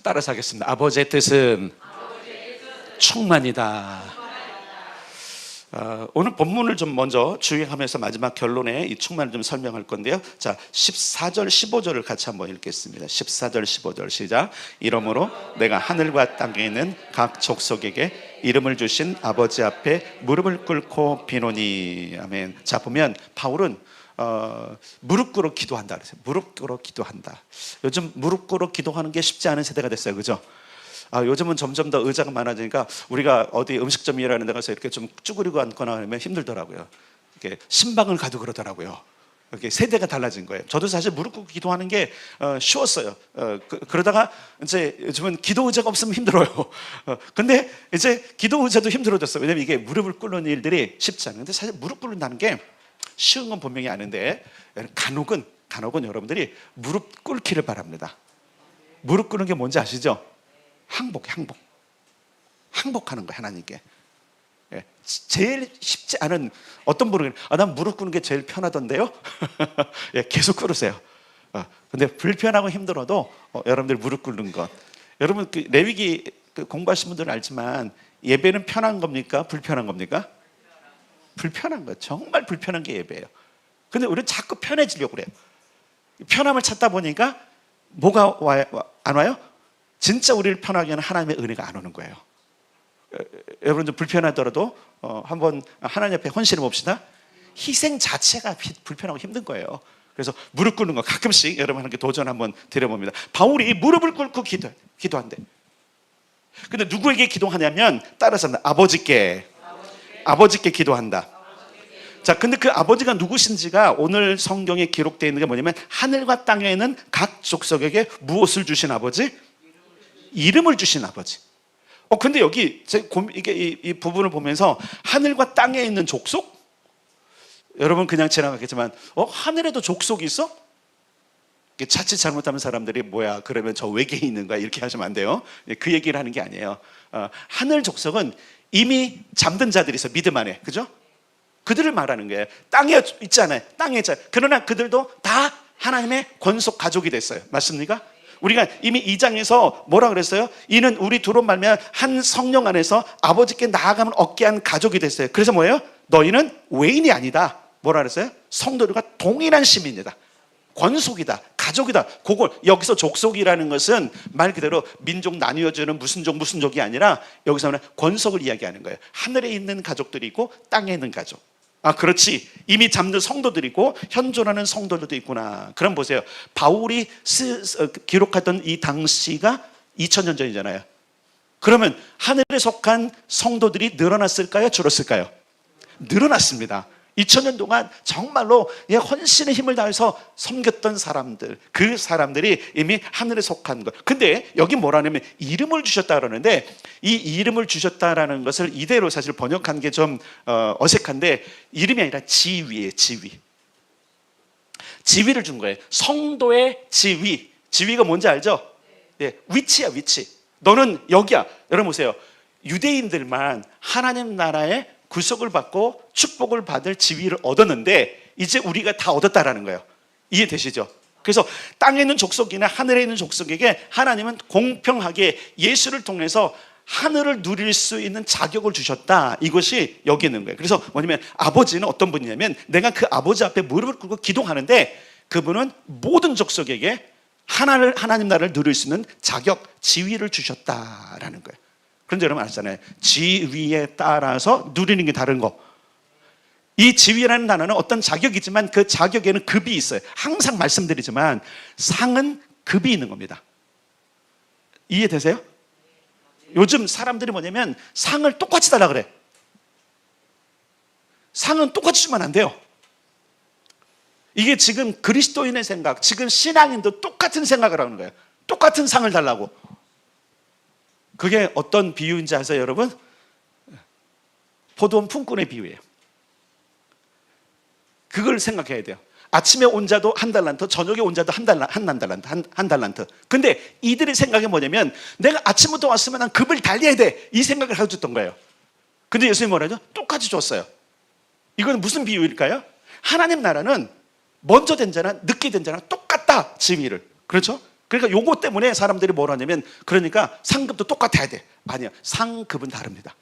따라서 하겠습니다. 아버지의 뜻은 충만이다. 오늘 본문을 좀 먼저 주의하면서 마지막 결론에 이 충만을 좀 설명할 건데요. 자, 14절 15절을 같이 한번 읽겠습니다. 14절 15절 시작. 이러므로 내가 하늘과 땅에 있는 각 족속에게 이름을 주신 아버지 앞에 무릎을 꿇고 비노니. 아멘. 자, 보면 바울은 무릎 꿇어 기도한다 그랬어요. 무릎 꿇어 기도한다. 요즘 무릎 꿇어 기도하는 게 쉽지 않은 세대가 됐어요. 그죠? 요즘은 점점 더 의자가 많아지니까 우리가 어디 음식점이라는 데 가서 이렇게 좀 쭈그리고 앉거나 하면 힘들더라고요. 이렇게 신방을 가도 그러더라고요. 이렇게 세대가 달라진 거예요. 저도 사실 무릎 꿇고 기도하는 게 쉬웠어요. 그러다가 이제 요즘은 기도 의자가 없으면 힘들어요. 근데 이제 기도 의자도 힘들어졌어요. 왜냐면 이게 무릎을 꿇는 일들이 쉽지 않아요. 근데 사실 무릎 꿇는다는 게 쉬운 건 분명히 아는데 간혹은 여러분들이 무릎 꿇기를 바랍니다. 무릎 꿇는 게 뭔지 아시죠? 항복하는 거예요. 하나님께. 제일 쉽지 않은, 어떤 분은 난 무릎 꿇는 게 제일 편하던데요. 계속 꿇으세요. 근데 불편하고 힘들어도 여러분들 무릎 꿇는 것, 여러분 그 레위기 공부하신 분들은 알지만 예배는 편한 겁니까? 불편한 겁니까? 불편한 거예요. 정말 불편한 게 예배예요. 근데 우리는 자꾸 편해지려고 그래요. 편함을 찾다 보니까 뭐가 안 와요? 진짜 우리를 편하게 하는 하나님의 은혜가 안 오는 거예요. 여러분들 불편하더라도 한번 하나님 앞에 헌신해 봅시다. 희생 자체가 불편하고 힘든 거예요. 그래서 무릎 꿇는 거 가끔씩 여러분에게 도전 한번 드려봅니다. 바울이 무릎을 꿇고 기도한대. 근데 누구에게 기도하냐면 따라서 아버지께 기도한다. 자, 근데 그 아버지가 누구신지가 오늘 성경에 기록되어 있는 게 뭐냐면 하늘과 땅에 있는 각 족속에게 무엇을 주신 아버지? 이름을 주신 아버지. 근데 여기 이게 이 부분을 보면서 하늘과 땅에 있는 족속? 여러분 그냥 지나가겠지만 하늘에도 족속이 있어? 자칫 잘못하면 사람들이 뭐야 그러면 저 외계에 있는 거야 이렇게 하시면 안 돼요. 그 얘기를 하는 게 아니에요. 하늘 족속은 이미 잠든 자들이 있어. 믿음 안에. 그죠? 그들을 말하는 거예요. 땅에 있잖아요. 땅에 있잖아요. 그러나 그들도 다 하나님의 권속 가족이 됐어요. 맞습니까? 우리가 이미 2장에서 뭐라 그랬어요? 이는 우리 두로 말미암아 한 성령 안에서 아버지께 나아감을 얻게 한 가족이 됐어요. 그래서 뭐예요? 너희는 외인이 아니다. 뭐라 그랬어요? 성도들과 동일한 시민이다. 권속이다. 가족이다. 그걸 여기서 족속이라는 것은 말 그대로 민족 나뉘어주는 무슨 족이 아니라 여기서는 권속을 이야기하는 거예요. 하늘에 있는 가족들이 있고 땅에 있는 가족. 그렇지. 이미 잠든 성도들이 있고 현존하는 성도들도 있구나. 그럼 보세요. 바울이 기록하던 이 당시가 2000년 전이잖아요. 그러면 하늘에 속한 성도들이 늘어났을까요? 줄었을까요? 늘어났습니다. 2000년 동안 정말로 헌신의 힘을 다해서 섬겼던 사람들, 그 사람들이 이미 하늘에 속한 것. 근데 여기 뭐라냐면 이름을 주셨다 그러는데 이 이름을 주셨다라는 것을 이대로 사실 번역한 게 좀 어색한데 이름이 아니라 지위예요. 지위를 준 거예요. 성도의 지위. 지위가 뭔지 알죠? 위치야, 위치. 너는 여기야. 여러분 보세요. 유대인들만 하나님 나라의 구속을 받고 축복을 받을 지위를 얻었는데 이제 우리가 다 얻었다라는 거예요. 이해되시죠? 그래서 땅에 있는 족속이나 하늘에 있는 족속에게 하나님은 공평하게 예수를 통해서 하늘을 누릴 수 있는 자격을 주셨다. 이것이 여기 있는 거예요. 그래서 뭐냐면 아버지는 어떤 분이냐면 내가 그 아버지 앞에 무릎을 꿇고 기도하는데 그분은 모든 족속에게 하나님 나라를 누릴 수 있는 자격, 지위를 주셨다라는 거예요. 그런데 여러분 아시잖아요. 지위에 따라서 누리는 게 다른 거. 이 지위라는 단어는 어떤 자격이지만 그 자격에는 급이 있어요. 항상 말씀드리지만 상은 급이 있는 겁니다. 이해되세요? 요즘 사람들이 뭐냐면 상을 똑같이 달라 그래. 상은 똑같이 주면 안 돼요. 이게 지금 그리스도인의 생각, 지금 신앙인도 똑같은 생각을 하는 거예요. 똑같은 상을 달라고. 그게 어떤 비유인지 아세요, 여러분? 포도원 품꾼의 비유예요. 그걸 생각해야 돼요. 아침에 온 자도 한 달란트, 저녁에 온 자도 한 달란트. 근데 이들의 생각이 뭐냐면 내가 아침부터 왔으면 난 급을 달려야 돼. 이 생각을 하고 줬던 거예요. 근데 예수님이 뭐라죠? 똑같이 줬어요. 이건 무슨 비유일까요? 하나님 나라는 먼저 된 자나 늦게 된 자나 똑같다, 지위를. 그렇죠? 그러니까 요거 때문에 사람들이 뭐라 하냐면, 그러니까 상급도 똑같아야 돼. 아니야, 상급은 다릅니다.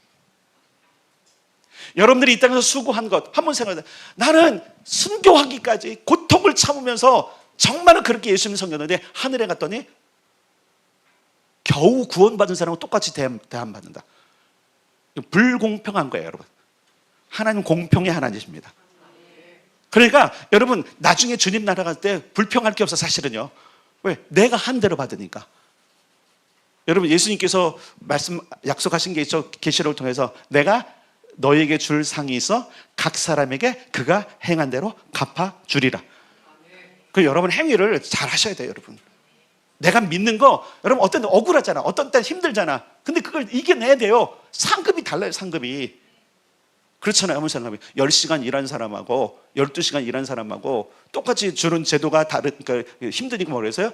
여러분들이 이 땅에서 수고한 것 한번 생각해. 나는 순교하기까지 고통을 참으면서 정말은 그렇게 예수님 섬겼는데 하늘에 갔더니 겨우 구원받은 사람은 똑같이 대함받는다. 불공평한 거예요, 여러분. 하나님 공평의 하나님이십니다. 그러니까 여러분, 나중에 주님 나라 갈 때 불평할 게 없어, 사실은요. 왜? 내가 한 대로 받으니까. 여러분, 예수님께서 약속하신 게 있죠. 계시록을 통해서 내가 너에게 줄 상이 있어 각 사람에게 그가 행한 대로 갚아주리라. 그 여러분 행위를 잘 하셔야 돼요, 여러분. 내가 믿는 거, 여러분 어떤 때 억울하잖아, 어떤 때 힘들잖아. 근데 그걸 이겨내야 돼요. 상급이 달라요, 상급이. 그렇잖아요. 아무 상급이 10시간 일한 사람하고 12시간 일한 사람하고 똑같이 주는 제도가 다른, 그러니까 힘드니까 뭐 그래서요,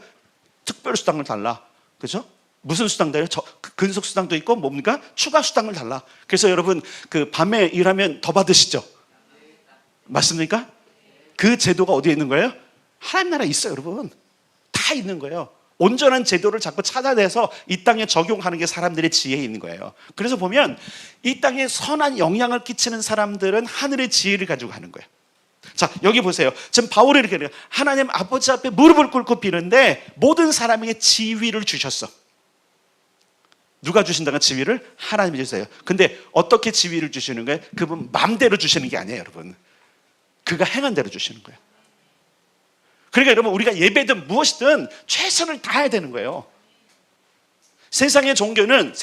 특별수당을 달라. 그렇죠? 무슨 수당 달라요? 근속 수당도 있고 뭡니까? 추가 수당을 달라. 그래서 여러분 그 밤에 일하면 더 받으시죠? 맞습니까? 그 제도가 어디에 있는 거예요? 하나님 나라에 있어요, 여러분. 다 있는 거예요. 온전한 제도를 자꾸 찾아내서 이 땅에 적용하는 게 사람들의 지혜에 있는 거예요. 그래서 보면 이 땅에 선한 영향을 끼치는 사람들은 하늘의 지혜를 가지고 하는 거예요. 자, 여기 보세요. 지금 바울이 이렇게 해요. 하나님 아버지 앞에 무릎을 꿇고 비는데 모든 사람에게 지위를 주셨어. 누가 주신다는 지위를? 하나님이 주세요. 근데 어떻게 지위를 주시는 거예요? 그분 마음대로 주시는 게 아니에요, 여러분. 그가 행한 대로 주시는 거예요. 그러니까 여러분, 우리가 예배든 무엇이든 최선을 다해야 되는 거예요. 세상의 종교는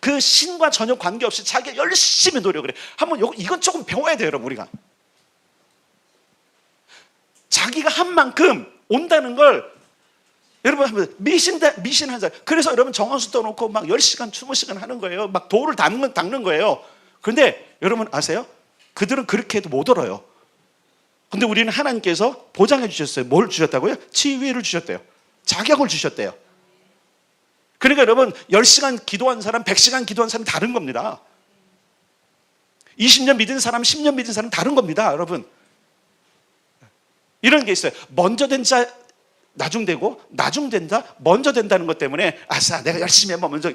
그 신과 전혀 관계없이 자기가 열심히 노력을 해. 한번 이건 조금 배워야 돼요, 여러분. 우리가 자기가 한 만큼 온다는 걸 여러분 한번 미신한 사람. 그래서 여러분 정원수 떠놓고 막 10시간 20시간 하는 거예요. 막 돌을 닦는 거예요. 그런데 여러분 아세요? 그들은 그렇게 해도 못 얼어요. 근데 우리는 하나님께서 보장해 주셨어요. 뭘 주셨다고요? 지위를 주셨대요. 자격을 주셨대요. 그러니까 여러분 10시간 기도한 사람, 100시간 기도한 사람 다른 겁니다. 20년 믿은 사람, 10년 믿은 사람 다른 겁니다, 여러분. 이런 게 있어요. 먼저 된 자 나중되고, 나중된 자 먼저 된다는 것 때문에 아싸 내가 열심히 해봐 먼저,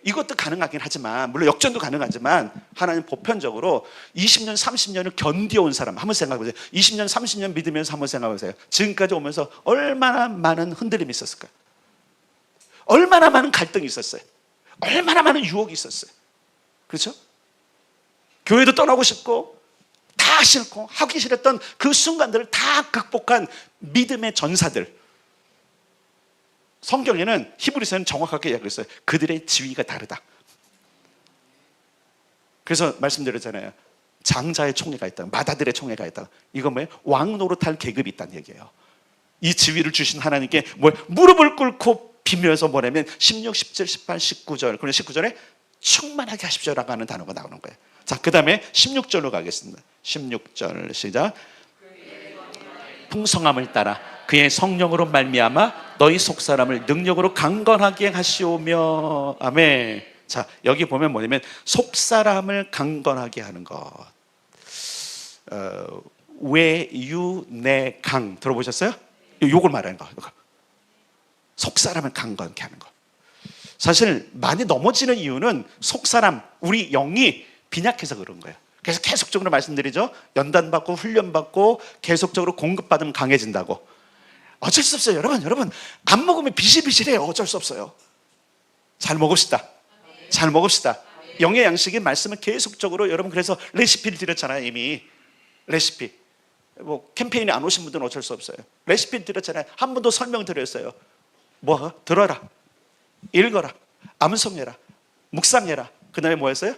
이것도 가능하긴 하지만, 물론 역전도 가능하지만 하나님 보편적으로 20년 30년을 견뎌온 사람 한번 생각해보세요. 20년 30년 믿으면서 한번 생각해보세요. 지금까지 오면서 얼마나 많은 흔들림이 있었을까요? 얼마나 많은 갈등이 있었어요? 얼마나 많은 유혹이 있었어요? 그렇죠? 교회도 떠나고 싶고 다 싫고 하기 싫었던 그 순간들을 다 극복한 믿음의 전사들. 성경에는 히브리서는 정확하게 이야기했어요. 그들의 지위가 다르다. 그래서 말씀드렸잖아요. 장자의 총회가 있다, 마다들의 총회가 있다. 이건 뭐예요? 왕 노릇할 계급이 있다는 얘기예요. 이 지위를 주신 하나님께 무릎을 꿇고 비면서 뭐냐면 16, 17, 18, 19절. 그리고 19절에 충만하게 하십시오라고 하는 단어가 나오는 거예요. 자, 그 다음에 16절로 가겠습니다. 16절 시작. 풍성함을 따라 그의 성령으로 말미암아 너희 속사람을 능력으로 강건하게 하시오며. 아멘. 자, 여기 보면 뭐냐면 속사람을 강건하게 하는 것. 외유내강 들어보셨어요? 요걸 말하는 거. 속사람을 강건케 하는 것. 사실 많이 넘어지는 이유는 속사람, 우리 영이 빈약해서 그런 거예요. 그래서 계속적으로 말씀드리죠. 연단받고 훈련받고 계속적으로 공급받으면 강해진다고. 어쩔 수 없어요, 여러분. 안 먹으면 비실비실해요. 어쩔 수 없어요. 잘 먹읍시다. 영의 양식의 말씀을 계속적으로, 여러분 그래서 레시피를 드렸잖아요. 이미 레시피. 뭐 캠페인에 안 오신 분들은 어쩔 수 없어요. 레시피를 드렸잖아요. 한 번 더 설명 드렸어요. 뭐 들어라, 읽어라, 암송해라, 묵상해라. 그 다음에 뭐였어요?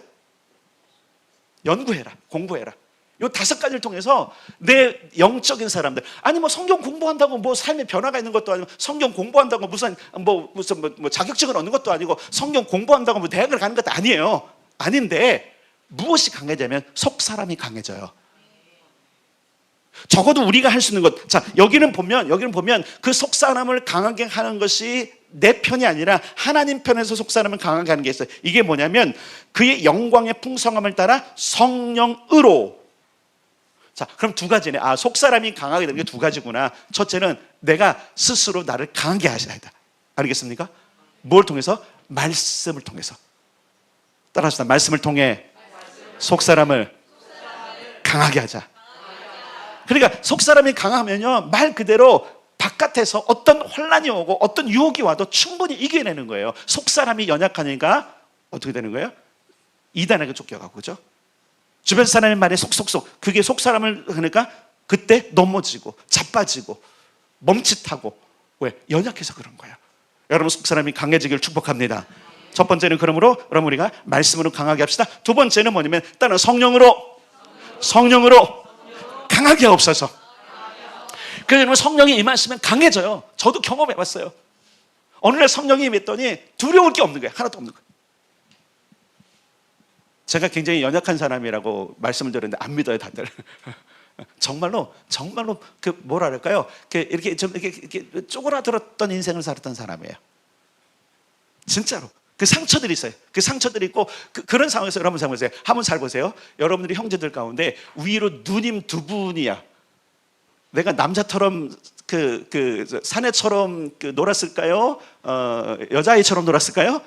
연구해라, 공부해라. 이 5가지를 통해서 내 영적인 사람들, 아니 뭐 성경 공부한다고 뭐 삶의 변화가 있는 것도 아니고, 성경 공부한다고 무슨 자격증을 얻는 것도 아니고, 성경 공부한다고 뭐 대학을 가는 것도 아니에요. 아닌데 무엇이 강해지면 속 사람이 강해져요. 적어도 우리가 할 수 있는 것. 자, 여기는 보면 그 속 사람을 강하게 하는 것이 내 편이 아니라 하나님 편에서 속 사람을 강하게 하는 게 있어요. 이게 뭐냐면 그의 영광의 풍성함을 따라 성령으로 자, 그럼 두 가지네. 아, 속사람이 강하게 되는 게 두 가지구나. 첫째는 내가 스스로 나를 강하게 하셔야 한다. 알겠습니까? 뭘 통해서? 말씀을 통해서. 따라합시다. 말씀을 통해 속사람을 강하게 하자. 그러니까 속사람이 강하면요, 말 그대로 바깥에서 어떤 혼란이 오고 어떤 유혹이 와도 충분히 이겨내는 거예요. 속사람이 연약하니까 어떻게 되는 거예요? 이단에게 쫓겨가고, 그죠? 주변 사람의 말에 속속속, 그게 속사람을 하니까 그때 넘어지고 자빠지고 멈칫하고. 왜? 연약해서 그런 거예요. 여러분, 속사람이 강해지기를 축복합니다. 첫 번째는 그러므로 여러분 우리가 말씀으로 강하게 합시다. 두 번째는 뭐냐면 일단은 성령으로 강하게 하옵소서. 그러면 성령이 임하시면 강해져요. 저도 경험해봤어요. 어느 날 성령이 임했더니 두려울 게 없는 거예요. 하나도 없는 거예요. 제가 굉장히 연약한 사람이라고 말씀을 드렸는데 안 믿어요, 다들. 정말로 그 뭐랄까요? 이렇게 좀 이렇게 쪼그라들었던 인생을 살았던 사람이에요. 진짜로. 그 상처들이 있어요. 그 상처들이 있고 그런 상황에서 여러분 보세요. 한번 잘 보세요. 여러분들이 형제들 가운데 위로 누님 두 분이야. 내가 남자처럼 사내처럼 놀았을까요? 여자아이처럼 놀았을까요?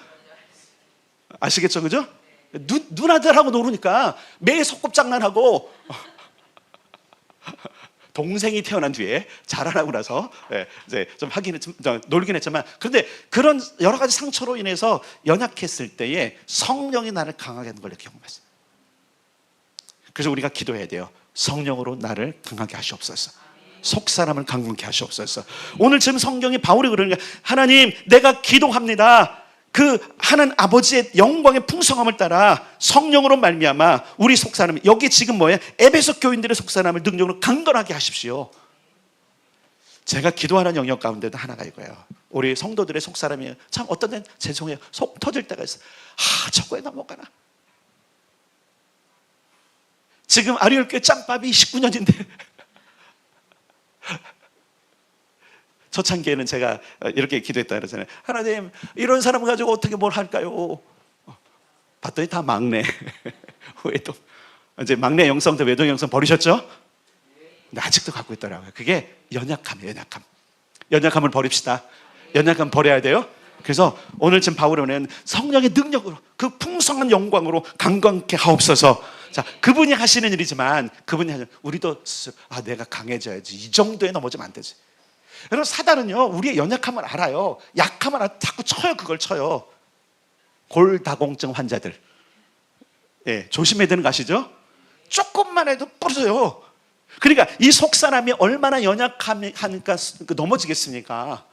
아시겠죠, 그죠? 누나들하고 놀으니까 매일 소꿉장난하고 동생이 태어난 뒤에 자라나고 나서 이제 좀 하기는 좀 놀긴 했지만, 그런데 그런 여러 가지 상처로 인해서 연약했을 때에 성령이 나를 강하게 하는 걸 경험했어요. 그래서 우리가 기도해야 돼요. 성령으로 나를 강하게 하시옵소서. 속 사람을 강건케 하시옵소서. 오늘 지금 성경이 바울이 그러니까 하나님, 내가 기도합니다. 그 하나님 아버지의 영광의 풍성함을 따라 성령으로 말미암아 우리 속사람, 여기 지금 뭐예요? 에베소 교인들의 속사람을 능력으로 강건하게 하십시오. 제가 기도하는 영역 가운데도 하나가 이거예요. 우리 성도들의 속사람이 참 어떤 데는 죄송해요, 속 터질 때가 있어요. 저거에 넘어가나. 지금 아리올교회 짬밥이 19년인데 초창기에는 제가 이렇게 기도했다 그러잖아요. 하나님, 이런 사람 가지고 어떻게 뭘 할까요? 봤더니 다 막내. 외동. 이제 막내 영성도 외동 영성 버리셨죠? 근데 아직도 갖고 있더라고요. 그게 연약함이에요. 연약함을 버립시다. 연약함 버려야 돼요. 그래서 오늘 지금 바울은 성령의 능력으로, 그 풍성한 영광으로 강건케 하옵소서. 자, 그분이 하시는 일이지만 우리도 스스로 내가 강해져야지. 이 정도에 넘어지면 안 되지. 여러분, 사단은요, 우리의 연약함을 알아요. 약함을 알아. 자꾸 쳐요. 그걸 쳐요. 골다공증 환자들, 조심해야 되는 거 아시죠? 조금만 해도 부러져요. 그러니까 이 속사람이 얼마나 연약하니까 넘어지겠습니까?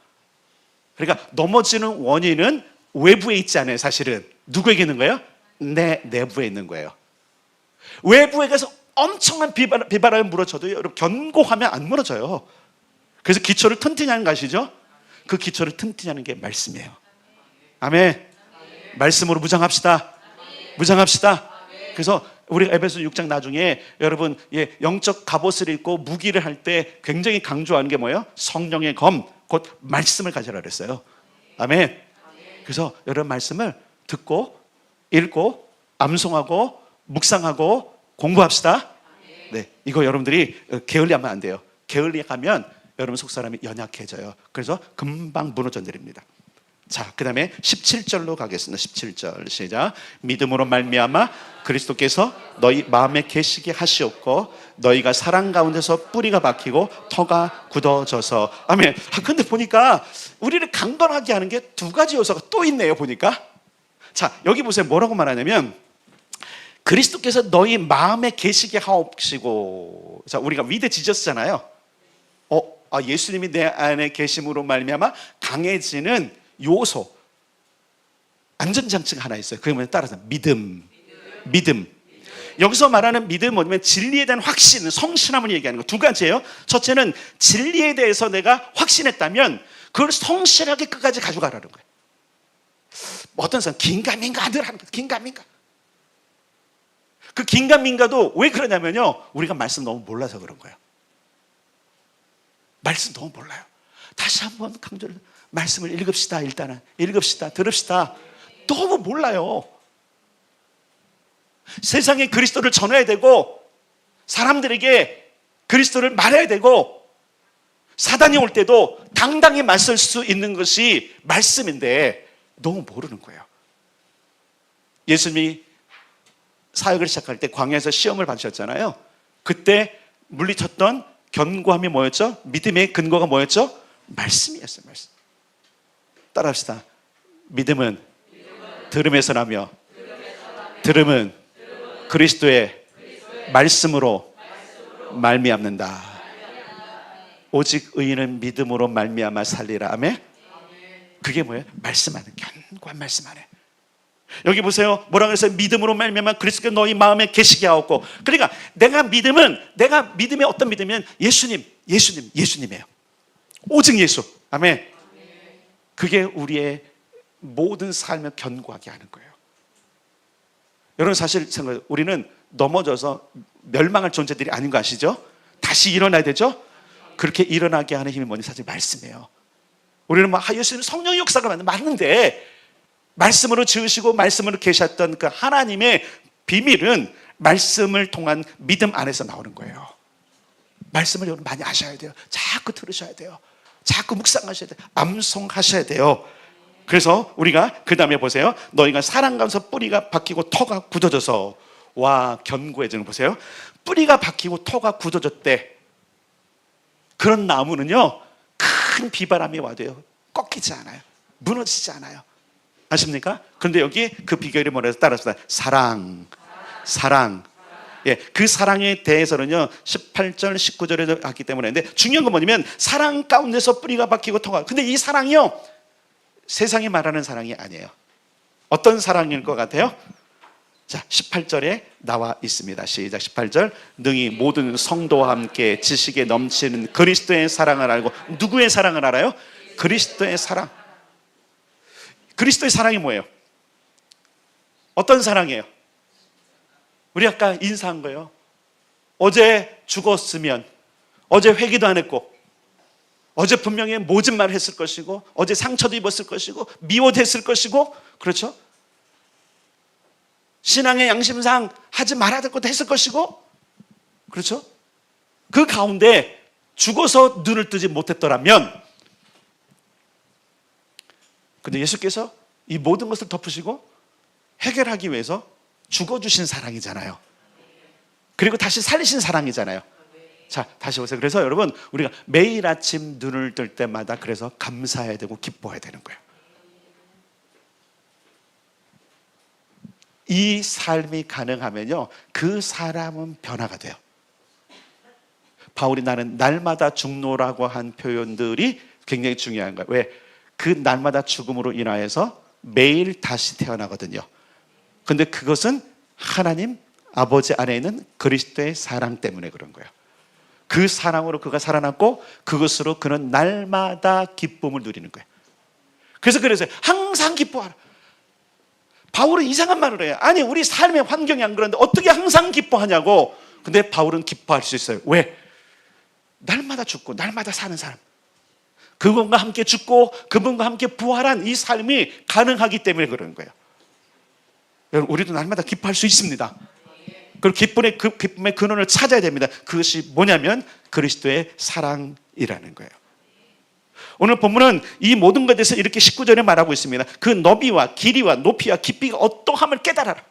그러니까 넘어지는 원인은 외부에 있지 않아요. 사실은 누구에게 있는 거예요? 내 내부에 있는 거예요. 외부에 가서 엄청난 비바람을 물어줘도 여러분, 견고하면 안 무너져요. 그래서 기초를 튼튼히 하는 거 아시죠? 그 기초를 튼튼히 하는 게 말씀이에요. 아멘. 말씀으로 무장합시다. 무장합시다. 그래서 우리 에베소 6장 나중에 여러분, 영적 갑옷을 입고 무기를 할 때 굉장히 강조하는 게 뭐예요? 성령의 검, 곧 말씀을 가져라 그랬어요. 아멘. 그래서 여러분, 말씀을 듣고 읽고 암송하고 묵상하고 공부합시다. 네, 이거 여러분들이 게을리하면 안 돼요. 게을리하면 여러분 속사람이 연약해져요. 그래서 금방 무너져 내립니다. 자, 그 다음에 17절로 가겠습니다. 17절 시작. 믿음으로 말미암아 그리스도께서 너희 마음에 계시게 하시옵고 너희가 사랑 가운데서 뿌리가 박히고 터가 굳어져서. 아멘. 근데 보니까 우리를 강건하게 하는 게 두 가지 요소가 또 있네요. 보니까. 자, 여기 보세요. 뭐라고 말하냐면 그리스도께서 너희 마음에 계시게 하옵시고. 자, 우리가 위드 지저스잖아요. 예수님이 내 안에 계심으로 말미암아 강해지는 요소, 안전장치가 하나 있어요. 그게 뭐냐면 따라서 믿음. 여기서 말하는 믿음은 뭐냐면 진리에 대한 확신, 성실함을 얘기하는 거. 두 가지예요. 첫째는 진리에 대해서 내가 확신했다면 그걸 성실하게 끝까지 가져가라는 거예요. 어떤 사람 긴가민가 늘 하는 거예요. 긴가민가. 그 긴가민가도 왜 그러냐면요, 우리가 말씀 너무 몰라서 그런 거예요. 말씀 너무 몰라요. 다시 한번 강조를, 말씀을 읽읍시다. 일단은 읽읍시다. 들읍시다. 너무 몰라요. 세상에 그리스도를 전해야 되고 사람들에게 그리스도를 말해야 되고 사단이 올 때도 당당히 맞설 수 있는 것이 말씀인데 너무 모르는 거예요. 예수님이 사역을 시작할 때 광야에서 시험을 받으셨잖아요. 그때 물리쳤던 견고함이 뭐였죠? 믿음의 근거가 뭐였죠? 말씀이었어요. 말씀. 따라합시다. 믿음은 들음에서 나며 들음은 그리스도의 말씀으로 말미암는다. 오직 의인은 믿음으로 말미암아 살리라. 아멘. 그게 뭐예요? 말씀 안에, 견고한 말씀 안에. 여기 보세요. 뭐라 그랬어요? 믿음으로 말미암아 그리스도가 너희 마음에 계시게 하옵고. 그러니까 내가 믿음이 어떤 믿음이면 예수님이에요. 오직 예수. 아멘. 그게 우리의 모든 삶을 견고하게 하는 거예요. 여러분 사실 생각해요. 우리는 넘어져서 멸망할 존재들이 아닌 거 아시죠? 다시 일어나야 되죠? 그렇게 일어나게 하는 힘이 뭐니? 사실 말씀이에요. 우리는 예수님 성령의 역사가 맞는데 말씀으로 지으시고 말씀으로 계셨던 그 하나님의 비밀은 말씀을 통한 믿음 안에서 나오는 거예요. 말씀을 여러분 많이 아셔야 돼요. 자꾸 들으셔야 돼요. 자꾸 묵상하셔야 돼요. 암송하셔야 돼요. 그래서 우리가 그 다음에 보세요. 너희가 사랑 가운데서 뿌리가 박히고 터가 굳어져서 와 견고해지는 보세요. 뿌리가 박히고 터가 굳어졌대. 그런 나무는요 큰 비바람이 와도요 꺾이지 않아요. 무너지지 않아요. 아십니까? 그런데 여기 그 비결이 뭐라서 따라서 사랑. 예, 그 사랑에 대해서는요 18절 19절에 왔기 때문에. 근데 중요한 건 뭐냐면 사랑 가운데서 뿌리가 박히고 터가. 근데 이 사랑이요 세상이 말하는 사랑이 아니에요. 어떤 사랑일 것 같아요? 자, 18절에 나와 있습니다. 시작. 18절. 능히 모든 성도와 함께 지식에 넘치는 그리스도의 사랑을 알고. 누구의 사랑을 알아요? 그리스도의 사랑. 그리스도의 사랑이 뭐예요? 어떤 사랑이에요? 우리 아까 인사한 거예요. 어제 죽었으면, 어제 회개도 안 했고, 어제 분명히 모진 말을 했을 것이고, 어제 상처도 입었을 것이고, 미워됐을 것이고, 그렇죠? 신앙의 양심상 하지 말아야 될 것도 했을 것이고, 그렇죠? 그 가운데 죽어서 눈을 뜨지 못했더라면, 근데 예수께서 이 모든 것을 덮으시고 해결하기 위해서 죽어주신 사랑이잖아요. 그리고 다시 살리신 사랑이잖아요. 자, 다시 보세요. 그래서 여러분, 우리가 매일 아침 눈을 뜰 때마다 그래서 감사해야 되고 기뻐해야 되는 거예요. 이 삶이 가능하면요 그 사람은 변화가 돼요. 바울이 나는 날마다 죽노라고 한 표현들이 굉장히 중요한 거예요. 왜? 그 날마다 죽음으로 인하여서 매일 다시 태어나거든요. 근데 그것은 하나님 아버지 안에 있는 그리스도의 사랑 때문에 그런 거예요. 그 사랑으로 그가 살아났고 그것으로 그는 날마다 기쁨을 누리는 거예요. 그래서 항상 기뻐하라. 바울은 이상한 말을 해요. 아니 우리 삶의 환경이 안 그런데 어떻게 항상 기뻐하냐고. 근데 바울은 기뻐할 수 있어요. 왜? 날마다 죽고 날마다 사는 사람, 그분과 함께 죽고 그분과 함께 부활한 이 삶이 가능하기 때문에 그런 거예요. 여러분 우리도 날마다 기뻐할 수 있습니다. 그리고 기쁨의 근원을 찾아야 됩니다. 그것이 뭐냐면 그리스도의 사랑이라는 거예요. 오늘 본문은 이 모든 것에 대해서 이렇게 19절에 말하고 있습니다. 그 너비와 길이와 높이와 깊이가 어떠함을 깨달아라.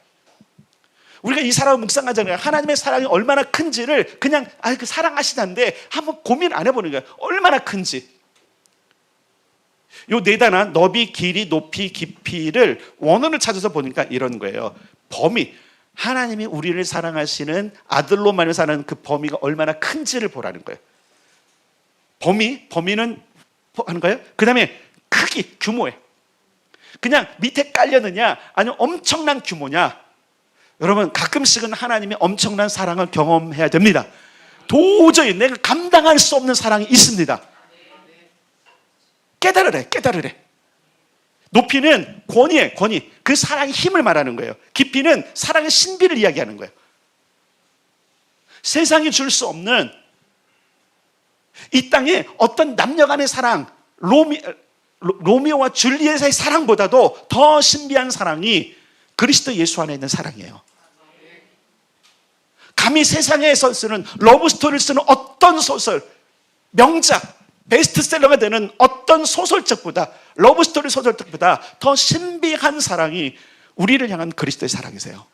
우리가 이 사랑을 묵상하잖아요. 하나님의 사랑이 얼마나 큰지를 그냥 그 사랑하시다는데 한번 고민 안 해보는 거예요. 얼마나 큰지. 요 네 단어 너비, 길이, 높이, 깊이를 원어를 찾아서 보니까 이런 거예요. 범위. 하나님이 우리를 사랑하시는 아들로만을 사는 그 범위가 얼마나 큰지를 보라는 거예요. 범위는 하는 거예요. 그 다음에 크기, 규모에 그냥 밑에 깔려느냐 아니면 엄청난 규모냐. 여러분 가끔씩은 하나님이 엄청난 사랑을 경험해야 됩니다. 도저히 내가 감당할 수 없는 사랑이 있습니다. 깨달으래. 높이는 권위에 권위, 그 사랑의 힘을 말하는 거예요. 깊이는 사랑의 신비를 이야기하는 거예요. 세상이 줄 수 없는 이 땅에 어떤 남녀 간의 사랑, 로미오와 줄리엣의 사랑보다도 더 신비한 사랑이 그리스도 예수 안에 있는 사랑이에요. 감히 세상에서 쓰는 러브스토리를 쓰는 어떤 소설, 명작, 베스트셀러가 되는 어떤 소설책보다, 러브스토리 소설책보다 더 신비한 사랑이 우리를 향한 그리스도의 사랑이세요.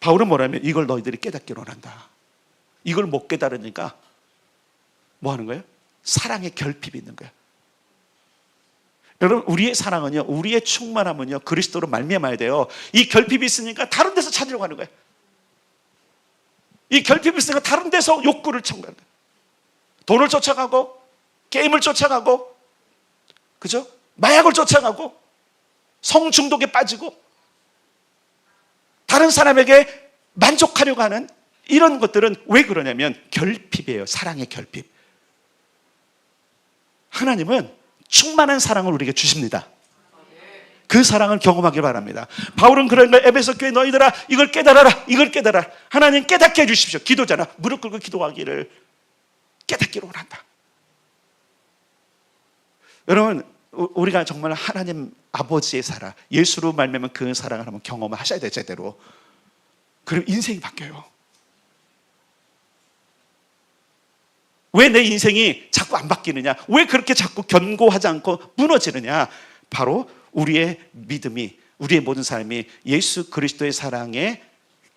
바울은 뭐라면 이걸 너희들이 깨닫기를 원한다. 이걸 못 깨달으니까 뭐 하는 거예요? 사랑의 결핍이 있는 거예요. 여러분, 우리의 사랑은요, 우리의 충만함은요, 그리스도로 말미암아야 돼요. 이 결핍이 있으니까 다른 데서 찾으려고 하는 거예요. 이 결핍이 있으니까 다른 데서 욕구를 청구하는 거예요. 돈을 쫓아가고, 게임을 쫓아가고, 그죠? 마약을 쫓아가고, 성중독에 빠지고, 다른 사람에게 만족하려고 하는 이런 것들은 왜 그러냐면 결핍이에요. 사랑의 결핍. 하나님은 충만한 사랑을 우리에게 주십니다. 그 사랑을 경험하길 바랍니다. 바울은 그런 거예요. 에베소 교회 너희들아, 이걸 깨달아라. 이걸 깨달아라. 하나님 깨닫게 해주십시오. 기도잖아. 무릎 꿇고 기도하기를 깨닫기를 원한다. 여러분, 우리가 정말 하나님 아버지의 사랑, 예수로 말미암은 그 사랑을 한번 경험하셔야 돼요. 제대로. 그럼 인생이 바뀌어요. 왜 내 인생이 자꾸 안 바뀌느냐? 왜 그렇게 자꾸 견고하지 않고 무너지느냐? 바로 우리의 믿음이, 우리의 모든 삶이 예수 그리스도의 사랑에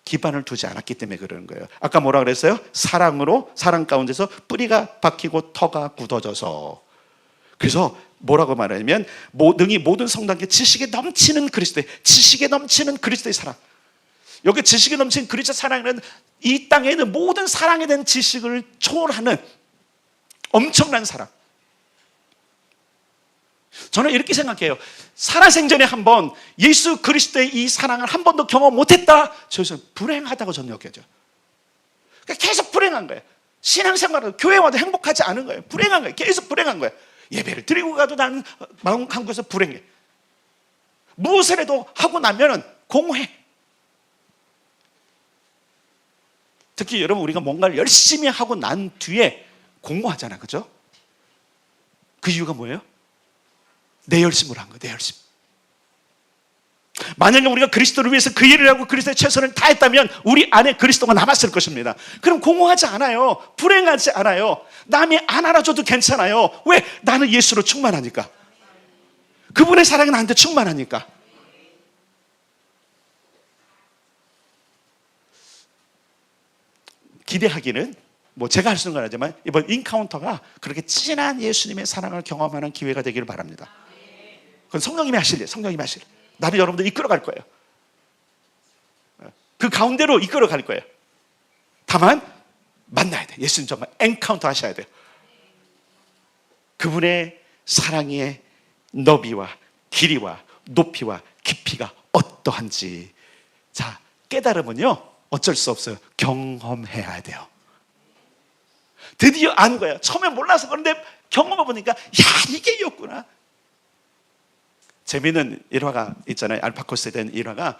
기반을 두지 않았기 때문에 그러는 거예요. 아까 뭐라 그랬어요? 사랑으로, 사랑 가운데서 뿌리가 박히고 터가 굳어져서. 그래서 뭐라고 말하냐면 능히 모든 성도에게 지식에 넘치는 그리스도의, 지식에 넘치는 그리스도의 사랑. 여기 지식에 넘치는 그리스도의 사랑은 이 땅에 있는 모든 사랑에 대한 지식을 초월하는 엄청난 사랑. 저는 이렇게 생각해요. 살아생전에 한번 예수 그리스도의 이 사랑을 한 번도 경험 못했다? 저는 불행하다고 저는 여겨져요. 계속 불행한 거예요. 신앙생활은 교회 와도 행복하지 않은 거예요. 불행한 거예요. 계속 불행한 거예요. 예배를 드리고 가도 나는 마음 한국에서 불행해. 무엇을 해도 하고 나면은 공허해. 특히 여러분, 우리가 뭔가를 열심히 하고 난 뒤에 공허하잖아, 그죠? 그 이유가 뭐예요? 내 열심으로 한 거예요. 내 열심. 만약에 우리가 그리스도를 위해서 그 일을 하고 그리스도의 최선을 다했다면 우리 안에 그리스도가 남았을 것입니다. 그럼 공허하지 않아요. 불행하지 않아요. 남이 안 알아줘도 괜찮아요. 왜? 나는 예수로 충만하니까. 그분의 사랑이 나한테 충만하니까. 기대하기는 뭐 제가 할 수 있는 건 아니지만 이번 인카운터가 그렇게 진한 예수님의 사랑을 경험하는 기회가 되기를 바랍니다. 그건 성령님이 하실래요. 성령님이 하실래요. 나를 여러분들 이끌어갈 거예요. 그 가운데로 이끌어갈 거예요. 다만 만나야 돼. 예수님 정말 엔카운터 하셔야 돼요. 그분의 사랑의 너비와 길이와 높이와 깊이가 어떠한지. 자, 깨달음은요 어쩔 수 없어요. 경험해야 돼요. 드디어 아는 거예요. 처음에 몰라서 그런데 경험해 보니까 야, 이게 이었구나. 재미있는 일화가 있잖아요. 알파코스에 된 일화가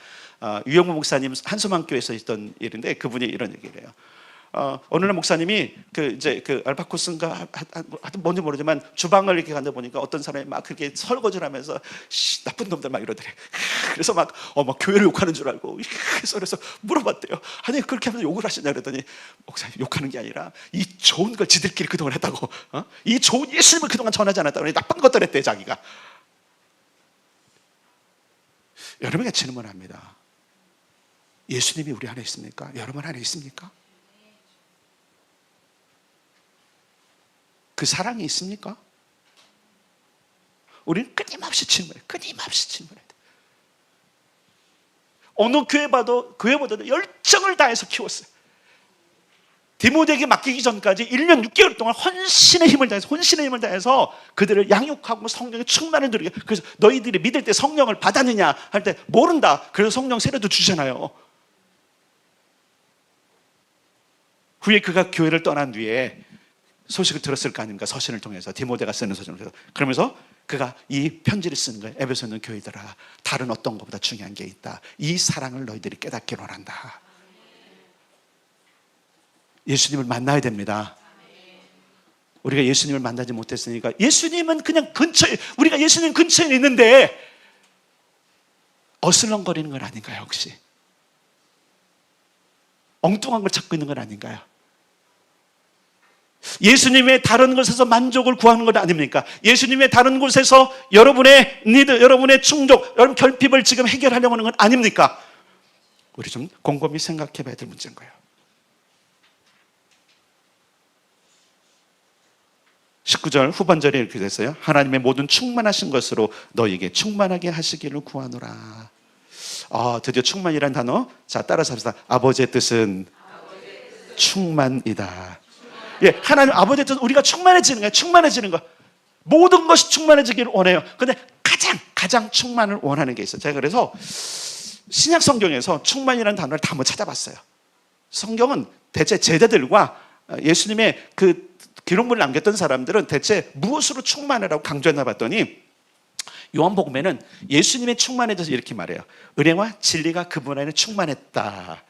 유영무 목사님 한소망교회에서 있던 일인데 그분이 이런 얘기를 해요. 어느 날 목사님이 그 알파코스인가 하여튼 뭔지 모르지만 주방을 이렇게 간다 보니까 어떤 사람이 막 그렇게 설거지를 하면서 나쁜 놈들 막 이러더래. 그래서 막 교회를 욕하는 줄 알고 그래서 물어봤대요. 아니 그렇게 하면서 욕을 하시냐 그랬더니 목사님 욕하는 게 아니라 이 좋은 걸 지들끼리 그동안 했다고. 이 좋은 예수님을 그동안 전하지 않았다고. 나쁜 것들 했대 자기가. 여러분에게 질문합니다. 예수님이 우리 안에 있습니까? 여러분 안에 있습니까? 그 사랑이 있습니까? 우리는 끊임없이 질문해요. 끊임없이 질문해요. 어느 교회보다도 열정을 다해서 키웠어요. 디모데에게 맡기기 전까지 1년 6개월 동안 혼신의 힘을 다해서 그들을 양육하고 성령의 충만을 누리게. 그래서 너희들이 믿을 때 성령을 받았느냐 할 때 모른다. 그래서 성령 세례도 주잖아요. 후에 그가 교회를 떠난 뒤에 소식을 들었을 거 아닙니까? 서신을 통해서 디모데가 쓰는 서신을 통해서. 그러면서 그가 이 편지를 쓰는 거예요. 에베소에 있는 교회들아, 다른 어떤 것보다 중요한 게 있다. 이 사랑을 너희들이 깨닫기를 원한다. 예수님을 만나야 됩니다. 우리가 예수님을 만나지 못했으니까 예수님은 그냥 근처에, 우리가 예수님 근처에 있는데 어슬렁거리는 건 아닌가요 혹시? 엉뚱한 걸 찾고 있는 건 아닌가요? 예수님의 다른 곳에서 만족을 구하는 것 아닙니까? 예수님의 다른 곳에서 여러분의 니드, 여러분의 충족, 여러분 결핍을 지금 해결하려고 하는 건 아닙니까? 우리 좀 곰곰이 생각해 봐야 될 문제인 거예요. 19절 후반절에 이렇게 됐어요. 하나님의 모든 충만하신 것으로 너에게 충만하게 하시기를 구하노라. 드디어 충만이라는 단어. 자, 따라서 합시다. 아버지의 뜻은 충만이다. 예, 하나님 아버지의 뜻은 우리가 충만해지는 거예요. 충만해지는 거. 모든 것이 충만해지기를 원해요. 근데 가장 충만을 원하는 게 있어요. 제가 그래서 신약 성경에서 충만이라는 단어를 다 한번 찾아봤어요. 성경은 대체 제자들과 예수님의 그 기록물을 남겼던 사람들은 대체 무엇으로 충만하라고 강조했나 봤더니 요한복음에는 예수님의 충만에 대해서 이렇게 말해요. 은혜와 진리가 그분 안에 충만했다.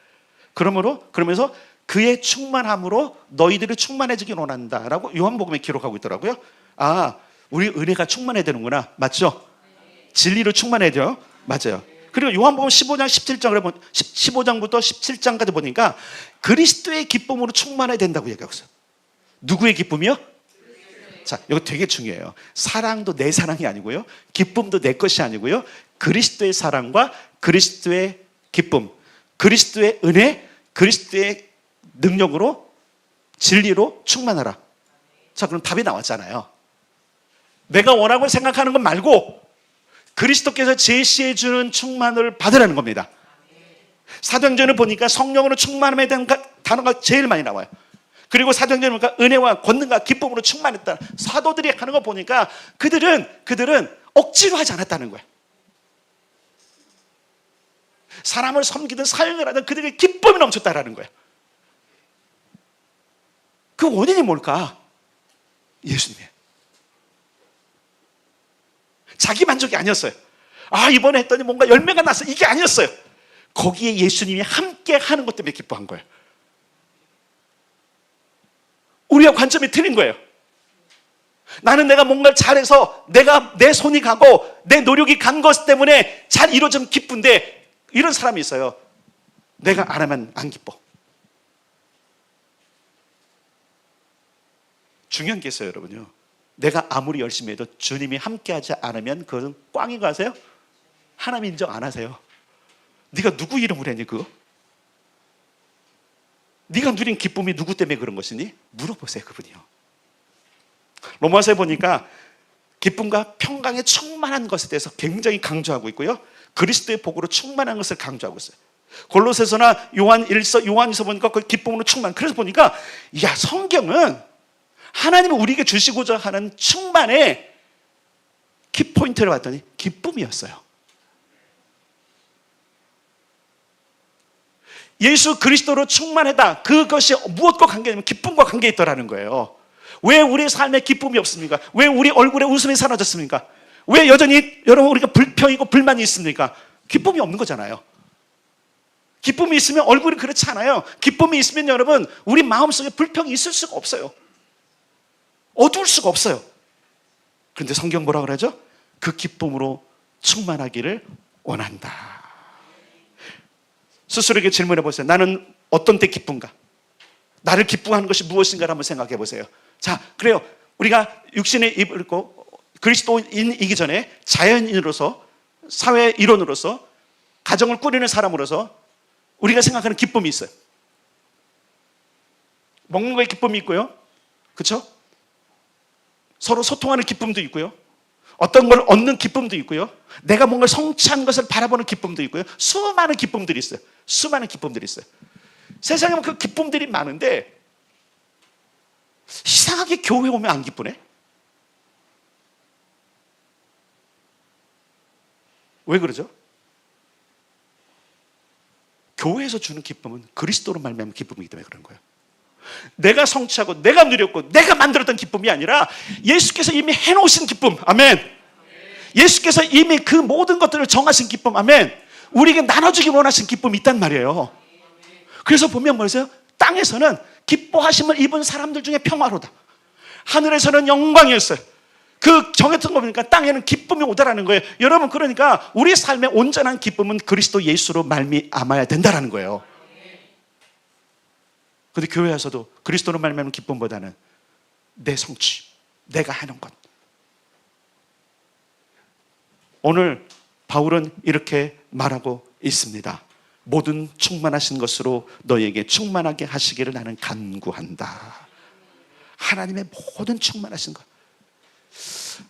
그러면서 그의 충만함으로 너희들이 충만해지길 원한다라고 요한복음에 기록하고 있더라고요. 우리 은혜가 충만해야 되는구나. 맞죠? 진리로 충만해야 돼요. 맞아요. 그리고 요한복음 15장 17장을 15장부터 17장까지 보니까 그리스도의 기쁨으로 충만해야 된다고 얘기하고 있어요. 누구의 기쁨이요? 자, 이거 되게 중요해요. 사랑도 내 사랑이 아니고요. 기쁨도 내 것이 아니고요. 그리스도의 사랑과 그리스도의 기쁨, 그리스도의 은혜, 그리스도의 능력으로 진리로 충만하라. 자, 그럼 답이 나왔잖아요. 내가 원하고 생각하는 것 말고 그리스도께서 제시해 주는 충만을 받으라는 겁니다. 사도행전을 보니까 성령으로 충만함에 대한 단어가 제일 많이 나와요. 그리고 사도행전을 보니까 은혜와 권능과 기쁨으로 충만했다. 사도들이 하는 거 보니까 그들은 억지로 하지 않았다는 거예요. 사람을 섬기든 사역을 하든 그들에게 기쁨이 넘쳤다라는 거예요. 그 원인이 뭘까? 예수님이에요. 자기 만족이 아니었어요. 이번에 했더니 뭔가 열매가 났어. 이게 아니었어요. 거기에 예수님이 함께 하는 것 때문에 기뻐한 거예요. 우리와 관점이 틀린 거예요. 나는 내가 뭔가를 잘해서 내 손이 가고 내 노력이 간 것 때문에 잘 이루어지면 기쁜데 이런 사람이 있어요. 내가 안 하면 안 기뻐. 중요한 게 있어요, 여러분요. 내가 아무리 열심히 해도 주님이 함께하지 않으면 그것은 꽝인 거 아세요? 하나님 인정 안 하세요. 네가 누구 이름으로 했니 그거? 네가 누린 기쁨이 누구 때문에 그런 것이니? 물어보세요, 그분이요. 로마서에 보니까 기쁨과 평강에 충만한 것에 대해서 굉장히 강조하고 있고요. 그리스도의 복으로 충만한 것을 강조하고 있어요. 골로새서나 요한일서 보니까 그 기쁨으로 충만. 그래서 보니까 성경은 하나님이 우리에게 주시고자 하는 충만의 키포인트를 봤더니 기쁨이었어요. 예수 그리스도로 충만하다. 그것이 무엇과 관계냐면 기쁨과 관계 있더라는 거예요. 왜 우리의 삶에 기쁨이 없습니까? 왜 우리 얼굴에 웃음이 사라졌습니까? 왜 여전히 여러분 우리가 불평이고 불만이 있습니까? 기쁨이 없는 거잖아요. 기쁨이 있으면 얼굴이 그렇지 않아요. 기쁨이 있으면 여러분 우리 마음속에 불평이 있을 수가 없어요. 어두울 수가 없어요. 그런데 성경 뭐라 그러죠? 그 기쁨으로 충만하기를 원한다. 스스로에게 질문해 보세요. 나는 어떤 때 기쁜가? 나를 기쁘하는 것이 무엇인가를 한번 생각해 보세요. 자, 그래요. 우리가 육신의 입을 입고 그리스도인이기 전에 자연인으로서, 사회 일원으로서, 가정을 꾸리는 사람으로서 우리가 생각하는 기쁨이 있어요. 먹는 거에 기쁨이 있고요. 그렇죠? 서로 소통하는 기쁨도 있고요. 어떤 걸 얻는 기쁨도 있고요. 내가 뭔가 성취한 것을 바라보는 기쁨도 있고요. 수많은 기쁨들이 있어요. 수많은 기쁨들이 있어요. 세상에 그 기쁨들이 많은데 이상하게 교회 오면 안 기쁘네? 왜 그러죠? 교회에서 주는 기쁨은 그리스도로 말미암은 기쁨이기 때문에 그런 거예요. 내가 성취하고 내가 누렸고 내가 만들었던 기쁨이 아니라 예수께서 이미 해놓으신 기쁨. 아멘. 예수께서 이미 그 모든 것들을 정하신 기쁨. 아멘. 우리에게 나눠주기 원하신 기쁨이 있단 말이에요. 그래서 보면 뭐였어요? 땅에서는 기뻐하심을 입은 사람들 중에 평화로다. 하늘에서는 영광이었어요. 그 정했던 거 보니까 땅에는 기쁨이 오다라는 거예요. 여러분, 그러니까 우리 삶의 온전한 기쁨은 그리스도 예수로 말미암아야 된다라는 거예요. 근데 교회 와서도 그리스도로 말미암은 기쁨보다는 내 성취, 내가 하는 것. 오늘 바울은 이렇게 말하고 있습니다. 모든 충만하신 것으로 너희에게 충만하게 하시기를 나는 간구한다. 하나님의 모든 충만하신 것.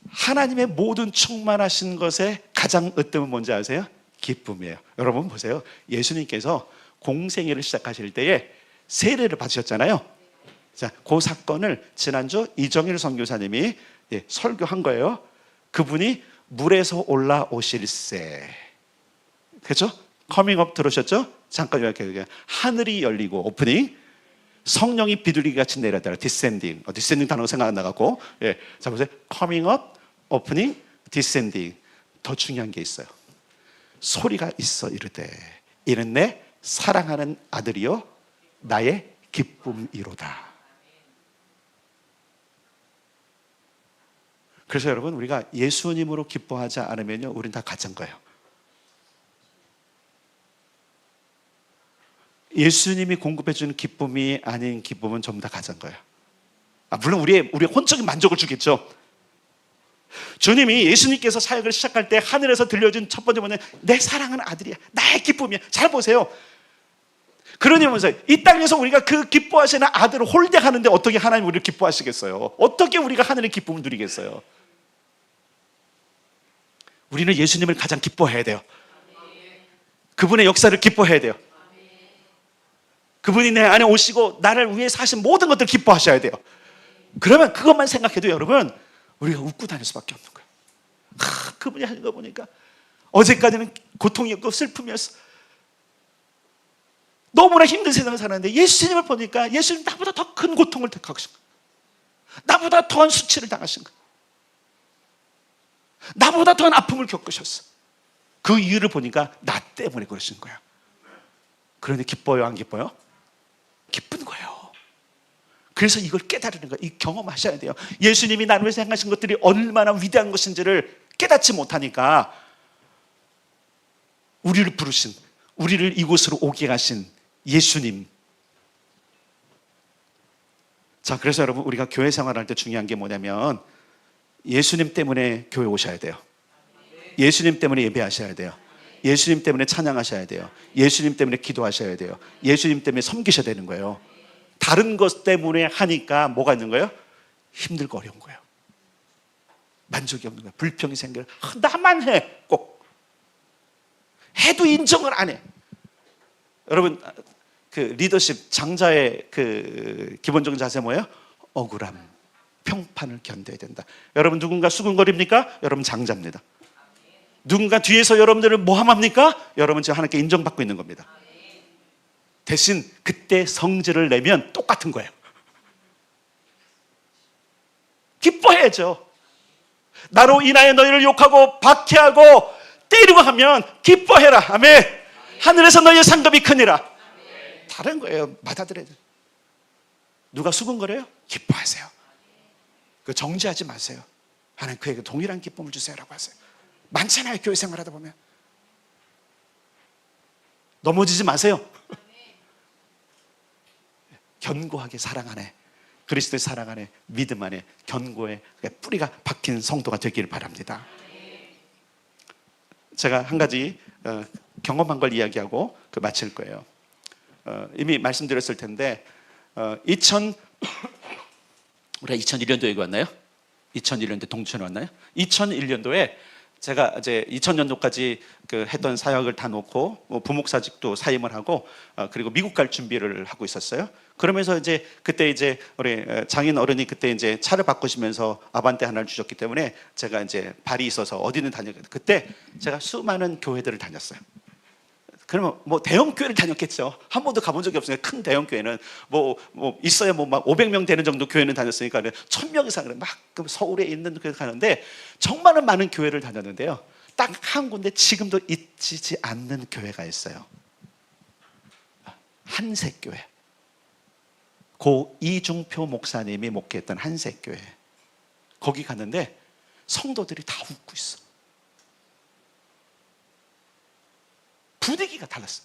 하나님의 모든 충만하신 것의 가장 으뜸은 뭔지 아세요? 기쁨이에요. 여러분 보세요. 예수님께서 공생애를 시작하실 때에 세례를 받으셨잖아요. 자, 그 사건을 지난주 이정일 선교사님이 설교한 거예요. 그분이 물에서 올라오실세. 그렇죠? 커밍업 들으셨죠? 잠깐 요약해요. 하늘이 열리고 오프닝, 성령이 비둘기 같이 내려다라. 디센딩. 디센딩 단어가 생각 안 나갖고. 예. 자, 보세요. 커밍업, 오프닝, 디센딩. 더 중요한 게 있어요. 소리가 있어 이르되 이는 내 사랑하는 아들이요 나의 기쁨이로다. 그래서 여러분, 우리가 예수님으로 기뻐하지 않으면요, 우린 다 가짜인 거예요. 예수님이 공급해주는 기쁨이 아닌 기쁨은 전부 다 가짜인 거예요. 물론 우리의 혼적인 만족을 주겠죠. 주님이, 예수님께서 사역을 시작할 때 하늘에서 들려준 첫 번째 문은 내 사랑하는 아들이야, 나의 기쁨이야. 잘 보세요. 그러면서 이 땅에서 우리가 그 기뻐하시는 아들을 홀대하는데 어떻게 하나님 우리를 기뻐하시겠어요? 어떻게 우리가 하늘의 기쁨을 누리겠어요? 우리는 예수님을 가장 기뻐해야 돼요. 그분의 역사를 기뻐해야 돼요. 그분이 내 안에 오시고 나를 위해 사신 모든 것들을 기뻐하셔야 돼요. 그러면 그것만 생각해도 여러분, 우리가 웃고 다닐 수밖에 없는 거예요. 그분이 하는 거 보니까 어제까지는 고통이었고 슬픔이었어. 너무나 힘든 세상을 살았는데 예수님을 보니까 예수님 나보다 더 큰 고통을 택하신 거예요. 나보다 더한 수치를 당하신 거예요. 나보다 더한 아픔을 겪으셨어. 그 이유를 보니까 나 때문에 그러신 거예요. 그런데 기뻐요, 안 기뻐요? 기쁜 거예요. 그래서 이걸 깨달으는 거예요. 이 경험하셔야 돼요. 예수님이 나를 위해서 행하신 것들이 얼마나 위대한 것인지를 깨닫지 못하니까 우리를 부르신, 우리를 이곳으로 오게 하신 예수님. 자, 그래서 여러분, 우리가 교회 생활할 때 중요한 게 뭐냐면 예수님 때문에 교회 오셔야 돼요. 예수님 때문에 예배하셔야 돼요. 예수님 때문에 찬양하셔야 돼요. 예수님 때문에 기도하셔야 돼요. 예수님 때문에 섬기셔야 되는 거예요. 다른 것 때문에 하니까 뭐가 있는 거예요? 힘들고 어려운 거예요. 만족이 없는 거예요. 불평이 생겨요. 나만 해. 꼭 해도 인정을 안 해. 여러분, 그 리더십 장자의 그 기본적인 자세 뭐예요? 억울함, 평판을 견뎌야 된다. 여러분, 누군가 수근거립니까? 여러분 장자입니다. 누군가 뒤에서 여러분들을 모함합니까? 여러분 지금 하나님께 인정받고 있는 겁니다. 대신 그때 성질을 내면 똑같은 거예요. 기뻐해야죠. 나로 인하여 너희를 욕하고 박해하고 때리고 하면 기뻐해라. 아멘. 하늘에서 너희의 상급이 크니라. 다른 거예요. 받아들여야 돼요. 누가 수근거려요? 기뻐하세요. 그 정지하지 마세요. 하나님 그에게 동일한 기쁨을 주세요라고 하세요. 많잖아요, 교회 생활하다 보면. 넘어지지 마세요. 견고하게 사랑 안에, 그리스도의 사랑 안에, 믿음 안에 견고해 뿌리가 박힌 성도가 되길 바랍니다. 제가 한 가지 경험한 걸 이야기하고 마칠 거예요. 이미 말씀드렸을 텐데 우리가 2001년도에 여기 왔나요? 2001년도에 동천에 왔나요? 2001년도에 제가 이제 2000년도까지 했던 사역을 다 놓고 부목사직도 사임을 하고 그리고 미국 갈 준비를 하고 있었어요. 그러면서 이제 그때 이제 우리 장인 어른이 그때 이제 차를 바꾸시면서 아반떼 하나를 주셨기 때문에 제가 이제 발이 있어서 어디는 다녔거든요. 그때 제가 수많은 교회들을 다녔어요. 그러면 뭐 대형 교회를 다녔겠죠. 한 번도 가본 적이 없으니까. 큰 대형 교회는 뭐 있어야 뭐 막 500명 되는 정도 교회는 다녔으니까 1000명 이상을 막 서울에 있는 교회 가는데 정말 많은 교회를 다녔는데요. 딱 한 군데 지금도 잊히지 않는 교회가 있어요. 한색교회. 고 이중표 목사님이 목회했던 한색교회. 거기 갔는데 성도들이 다 웃고 있어. 분위기가 달랐어.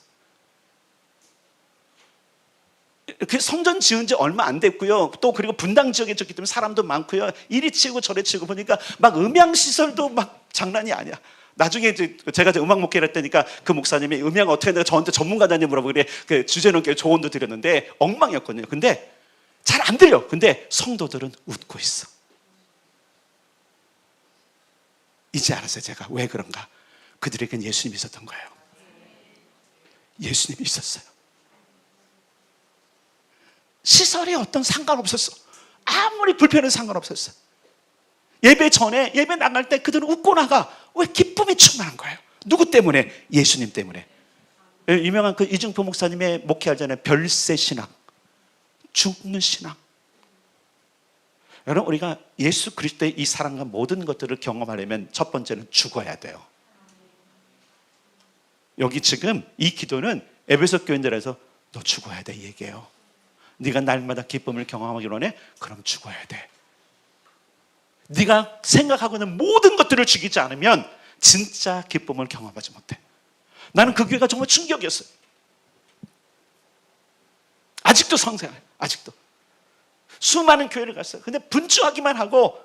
그 성전 지은 지 얼마 안 됐고요. 또 그리고 분당 지역에 있기 때문에 사람도 많고요. 이리 치고 저리 치고 보니까 막 음향 시설도 막 장난이 아니야. 나중에 제가 음악 목회를 했다니까 그 목사님이 음향 어떻게 내가 저한테 전문가다니 물어보고 그래 그 주제넘게 조언도 드렸는데 엉망이었거든요. 근데 잘 안 들려. 근데 성도들은 웃고 있어. 이제 알았어요. 제가 왜 그런가. 그들에겐 예수님이 있었던 거예요. 예수님이 있었어요. 시설이 어떤 상관없었어. 아무리 불편해도 상관없었어. 예배 전에 예배 나갈 때 그들은 웃고 나가. 왜? 기쁨이 충만한 거예요. 누구 때문에? 예수님 때문에. 유명한 그 이중표 목사님의 목회하잖아요. 별세 신앙, 죽는 신앙. 여러분, 우리가 예수 그리스도의 이 사랑과 모든 것들을 경험하려면 첫 번째는 죽어야 돼요. 여기 지금 이 기도는 에베소 교인들에서 너 죽어야 돼 이 얘기예요. 네가 날마다 기쁨을 경험하기로 하네? 그럼 죽어야 돼. 네가 생각하고 있는 모든 것들을 죽이지 않으면 진짜 기쁨을 경험하지 못해. 나는 그 교회가 정말 충격이었어요. 아직도 성생해요. 아직도 수많은 교회를 갔어요. 근데 분주하기만 하고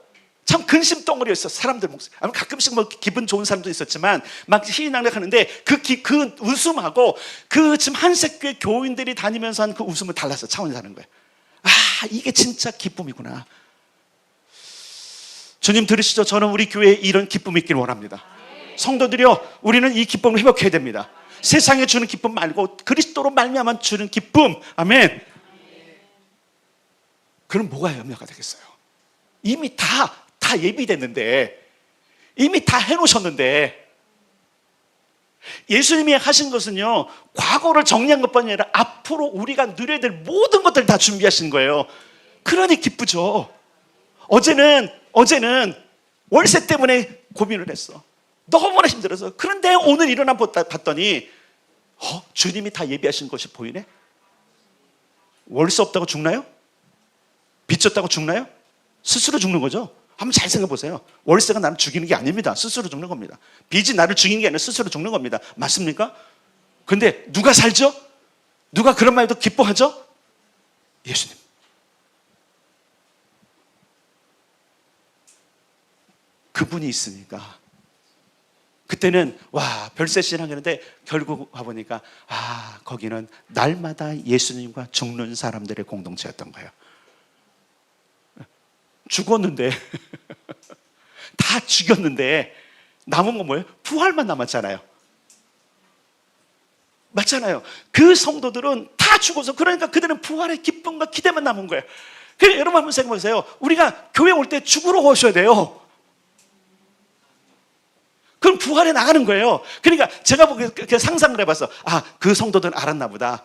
참 근심덩어리였어. 사람들 목소리. 가끔씩 뭐 기분 좋은 사람도 있었지만 막 희희낙낙하는데 그 웃음하고 그 지금 한색교회 교인들이 다니면서 한 그 웃음은 달라서 차원이 다른 거예요. 아, 이게 진짜 기쁨이구나. 주님 들으시죠? 저는 우리 교회에 이런 기쁨이 있길 원합니다. 성도들이요, 우리는 이 기쁨을 회복해야 됩니다. 세상에 주는 기쁨 말고 그리스도로 말미암아 주는 기쁨. 아멘. 그럼 뭐가 염려가 되겠어요? 이미 다 예비됐는데, 이미 다 해놓으셨는데, 예수님이 하신 것은요, 과거를 정리한 것뿐이 아니라 앞으로 우리가 누려야 될 모든 것들을 다 준비하신 거예요. 그러니 기쁘죠. 어제는 월세 때문에 고민을 했어. 너무나 힘들어서. 그런데 오늘 일어나 봤더니 주님이 다 예비하신 것이 보이네. 월세 없다고 죽나요? 빚 졌다고 죽나요? 스스로 죽는 거죠. 한번 잘 생각해 보세요. 월세가 나를 죽이는 게 아닙니다. 스스로 죽는 겁니다. 빚이 나를 죽이는 게 아니라 스스로 죽는 겁니다. 맞습니까? 근데 누가 살죠? 누가 그런 말도 기뻐하죠? 예수님. 그분이 있으니까 그때는 와 별세 신앙이었는데 결국 와보니까 거기는 날마다 예수님과 죽는 사람들의 공동체였던 거예요. 죽었는데 다 죽였는데 남은 건 뭐예요? 부활만 남았잖아요. 맞잖아요. 그 성도들은 다 죽어서 그러니까 그들은 부활의 기쁨과 기대만 남은 거예요. 그래서 여러분 한번 생각해 보세요. 우리가 교회 올 때 죽으러 오셔야 돼요. 그럼 부활해 나가는 거예요. 그러니까 제가 보기에 상상을 해봤어. 그 성도들은 알았나 보다.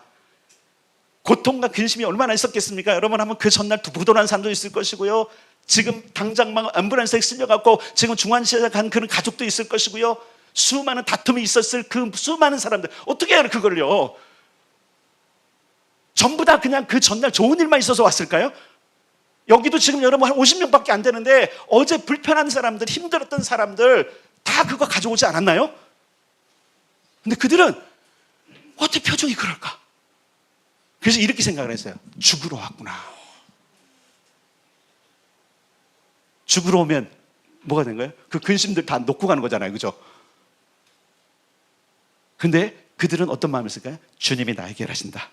고통과 근심이 얼마나 있었겠습니까? 여러분 하면 그 전날 부도난 사람도 있을 것이고요. 지금 당장 막 앰뷸런스에 실려갖고 지금 중환시에 간 그런 가족도 있을 것이고요. 수많은 다툼이 있었을 그 수많은 사람들 어떻게 해요 그걸요? 전부 다 그냥 그 전날 좋은 일만 있어서 왔을까요? 여기도 지금 여러분 한 50명밖에 안 되는데 어제 불편한 사람들, 힘들었던 사람들 다 그거 가져오지 않았나요? 근데 그들은 어떻게 표정이 그럴까? 그래서 이렇게 생각을 했어요. 죽으러 왔구나. 죽으러 오면 뭐가 된 거예요? 그 근심들 다 놓고 가는 거잖아요. 그죠? 근데 그들은 어떤 마음을 쓸까요? 주님이 나 해결하신다.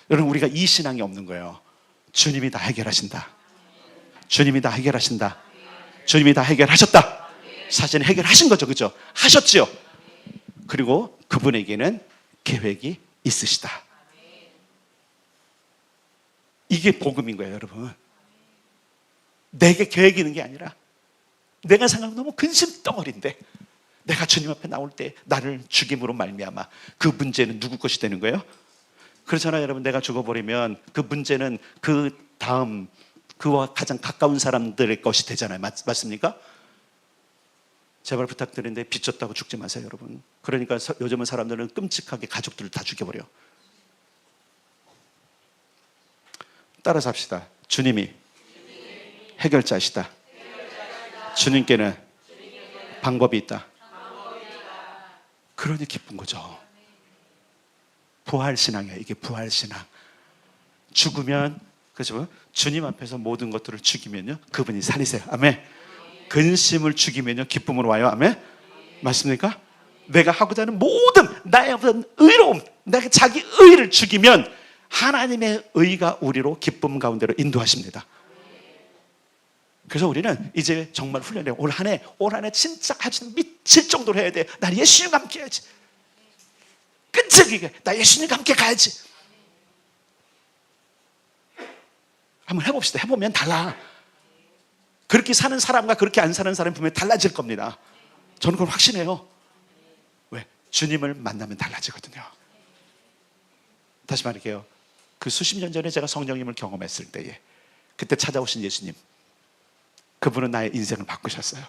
여러분 우리가 이 신앙이 없는 거예요. 주님이 다 해결하신다. 주님이 다 해결하신다. 주님이 다 해결하셨다. 사실은 해결하신 거죠. 그죠? 하셨죠. 그리고 그분에게는 계획이 있으시다. 이게 복음인 거예요, 여러분. 내게 계획이 있는 게 아니라 내가 생각하면 너무 근심덩어리인데 내가 주님 앞에 나올 때 나를 죽임으로 말미암아 그 문제는 누구 것이 되는 거예요? 그렇잖아요, 여러분. 내가 죽어버리면 그 문제는 그 다음 그와 가장 가까운 사람들의 것이 되잖아요. 맞습니까? 제발 부탁드리는데 빚졌다고 죽지 마세요, 여러분. 그러니까 요즘은 사람들은 끔찍하게 가족들을 다 죽여버려. 따라서 합시다. 주님이 해결자시다. 주님께는 방법이 있다. 그러니 기쁜 거죠. 부활신앙이에요. 이게 부활신앙. 죽으면, 그렇죠? 주님 앞에서 모든 것들을 죽이면요, 그분이 살리세요. 아멘. 근심을 죽이면요, 기쁨으로 와요. 아멘. 맞습니까? 내가 하고자 하는 모든 나의 어떤 의로움, 내가 자기 의를 죽이면 하나님의 의가 우리로 기쁨 가운데로 인도하십니다. 그래서 우리는 이제 정말 훈련해요. 올 한 해 진짜 아주 미칠 정도로 해야 돼. 나 예수님과 함께 해야지. 끈질기게 나 예수님과 함께 가야지. 한번 해봅시다. 해보면 달라. 그렇게 사는 사람과 그렇게 안 사는 사람이 보면 달라질 겁니다. 저는 그걸 확신해요. 왜? 주님을 만나면 달라지거든요. 다시 말할게요. 그 수십 년 전에 제가 성령님을 경험했을 때에 그때 찾아오신 예수님, 그분은 나의 인생을 바꾸셨어요.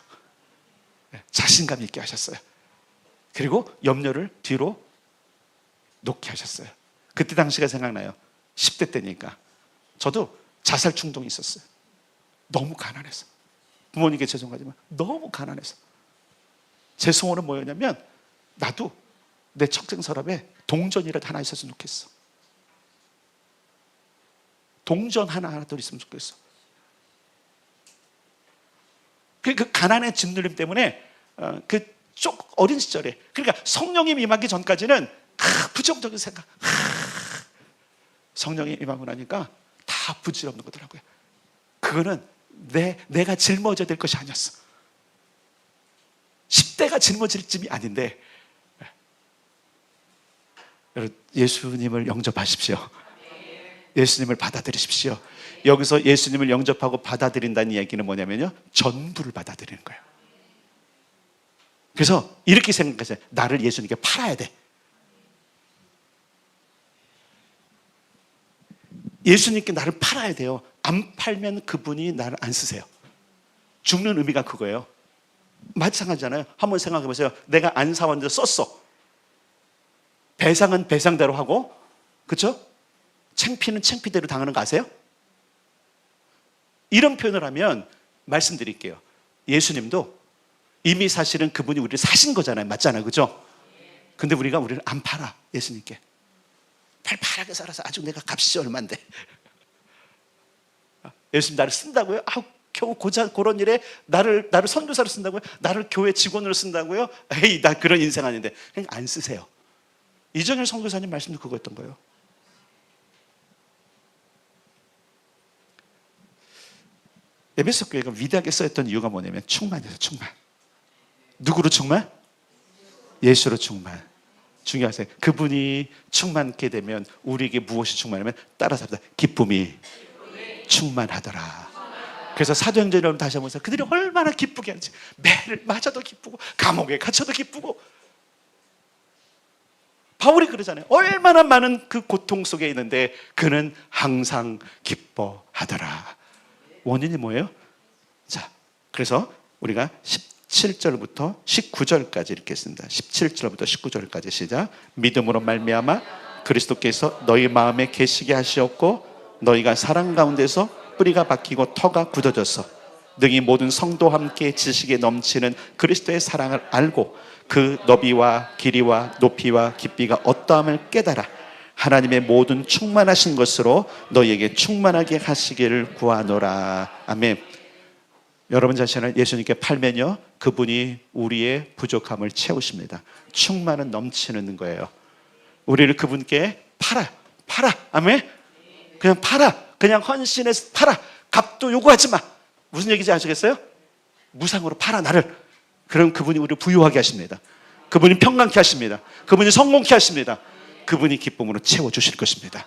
자신감 있게 하셨어요. 그리고 염려를 뒤로 놓게 하셨어요. 그때 당시가 생각나요. 10대 때니까. 저도 자살 충동이 있었어요. 너무 가난해서. 부모님께 죄송하지만 너무 가난해서. 제 소원은 뭐였냐면, 나도 내 척생 서랍에 동전이라도 하나 있었으면 좋겠어. 동전 하나도 있으면 좋겠어. 그 가난의 짓눌림 때문에 어린 시절에, 그러니까 성령님 임하기 전까지는 부정적인 생각, 성령이 임하고 나니까 다 부질없는 거더라고요. 그거는 내가 짊어져야 될 것이 아니었어. 10대가 짊어질 쯤이 아닌데, 여러분, 예수님을 영접하십시오. 예수님을 받아들이십시오. 여기서 예수님을 영접하고 받아들인다는 이야기는 뭐냐면요, 전부를 받아들이는 거예요. 그래서 이렇게 생각하세요. 나를 예수님께 팔아야 돼. 예수님께 나를 팔아야 돼요. 안 팔면 그분이 나를 안 쓰세요. 죽는 의미가 그거예요. 마찬가지잖아요. 한번 생각해 보세요. 내가 안 사왔는데 썼어. 배상은 배상대로 하고, 그렇죠? 창피는 창피대로 당하는 거 아세요? 이런 표현을 하면 말씀드릴게요. 예수님도 이미 사실은 그분이 우리를 사신 거잖아요. 맞잖아요. 그죠? 근데 우리를 안 팔아. 예수님께. 팔팔하게 살아서 아주 내가 값이 얼만데. 예수님 나를 쓴다고요? 겨우 그런 일에 나를 선교사로 쓴다고요? 나를 교회 직원으로 쓴다고요? 에이, 나 그런 인생 아닌데. 그냥 안 쓰세요. 이정열 선교사님 말씀도 그거였던 거예요. 에베소 교회가 위대하게 써였던 이유가 뭐냐면 충만이에요. 충만. 누구로 충만? 예수로 충만. 중요하세요. 그분이 충만케 되면 우리에게 무엇이 충만하면 따라서 합니다. 기쁨이 충만하더라. 그래서 사도행전을 다시 한번 그들이 얼마나 기쁘게 하는지. 매를 맞아도 기쁘고 감옥에 갇혀도 기쁘고. 바울이 그러잖아요. 얼마나 많은 그 고통 속에 있는데 그는 항상 기뻐하더라. 원인이 뭐예요? 자, 그래서 우리가 17절부터 19절까지 읽겠습니다. 17절부터 19절까지 시작. 믿음으로 말미암아 그리스도께서 너희 마음에 계시게 하시었고 너희가 사랑 가운데서 뿌리가 박히고 터가 굳어져서 능히 모든 성도 함께 지식에 넘치는 그리스도의 사랑을 알고 그 너비와 길이와 높이와 깊이가 어떠함을 깨달아 하나님의 모든 충만하신 것으로 너희에게 충만하게 하시기를 구하노라. 아멘. 여러분 자신을 예수님께 팔면요, 그분이 우리의 부족함을 채우십니다. 충만은 넘치는 거예요. 우리를 그분께 팔아. 아멘. 그냥 팔아. 그냥 헌신해서 팔아. 값도 요구하지 마. 무슨 얘기인지 아시겠어요? 무상으로 팔아 나를. 그럼 그분이 우리를 부유하게 하십니다. 그분이 평강케 하십니다. 그분이 성공케 하십니다. 그분이 기쁨으로 채워주실 것입니다.